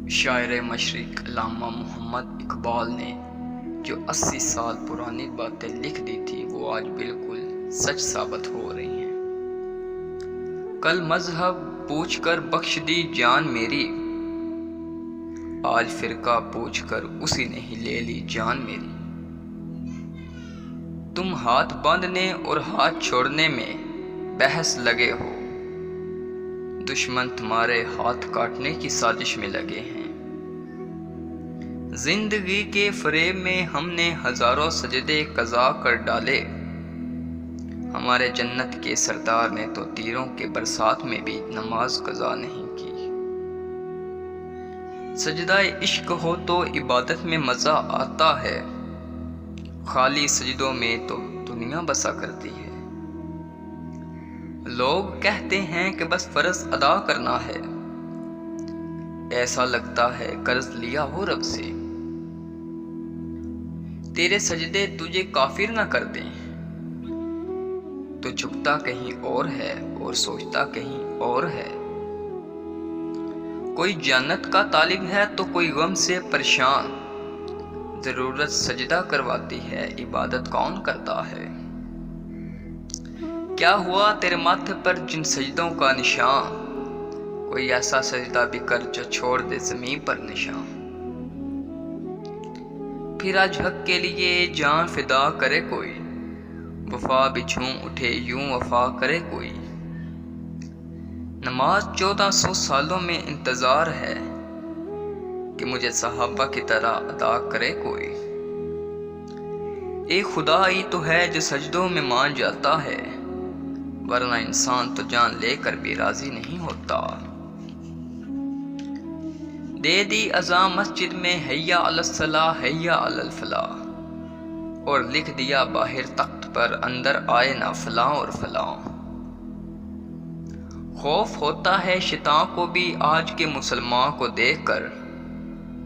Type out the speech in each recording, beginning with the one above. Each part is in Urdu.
شاعر مشرق علامہ محمد اقبال نے جو 80 سال پرانی باتیں لکھ دی تھی وہ آج بالکل سچ ثابت ہو رہی ہیں۔ کل مذہب پوچھ کر بخش دی جان میری، آج فرقہ پوچھ کر اسی نے ہی لے لی جان میری۔ تم ہاتھ باندھنے اور ہاتھ چھوڑنے میں بحث لگے ہو، دشمن تمہارے ہاتھ کاٹنے کی سازش میں لگے ہیں۔ زندگی کے فریب میں ہم نے ہزاروں سجدے قضا کر ڈالے، ہمارے جنت کے سردار نے تو تیروں کے برسات میں بھی نماز قضا نہیں کی۔ سجدہ عشق ہو تو عبادت میں مزہ آتا ہے، خالی سجدوں میں تو دنیا بسا کرتی ہے۔ لوگ کہتے ہیں کہ بس فرض ادا کرنا ہے، ایسا لگتا ہے قرض لیا ہو رب سے۔ تیرے سجدے تجھے کافر نہ کر دیں، تو جھکتا کہیں اور ہے اور سوچتا کہیں اور ہے۔ کوئی جنت کا طالب ہے تو کوئی غم سے پریشان، ضرورت سجدہ کرواتی ہے عبادت کون کرتا ہے۔ کیا ہوا تیرے ماتھے پر جن سجدوں کا نشان، کوئی ایسا سجدہ بھی کر جو چھوڑ دے زمین پر نشان۔ پھر آج حق کے لیے جان فدا کرے کوئی، وفا بھی جھوم اٹھے یوں وفا کرے کوئی۔ نماز 1400 سالوں میں انتظار ہے کہ مجھے صحابہ کی طرح ادا کرے کوئی۔ ایک خدا ہی تو ہے جو سجدوں میں مان جاتا ہے، ورنہ انسان تو جان لے کر بھی راضی نہیں ہوتا۔ دے دی اذان مسجد میں حیا علی الصلاح حیا علی الفلاح، اور لکھ دیا باہر تخت پر اندر آئے نہ فلاں اور فلاں۔ خوف ہوتا ہے شیطان کو بھی آج کے مسلمان کو دیکھ کر،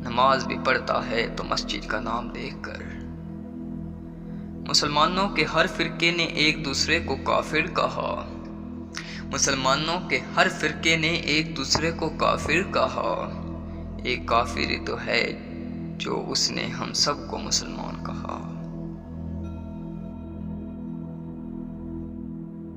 نماز بھی پڑھتا ہے تو مسجد کا نام دیکھ کر۔ مسلمانوں کے ہر فرقے نے ایک دوسرے کو کافر کہا، مسلمانوں کے ہر فرقے نے ایک دوسرے کو کافر کہا۔ ایک کافر ہی تو ہے جو اس نے ہم سب کو مسلمان کہا۔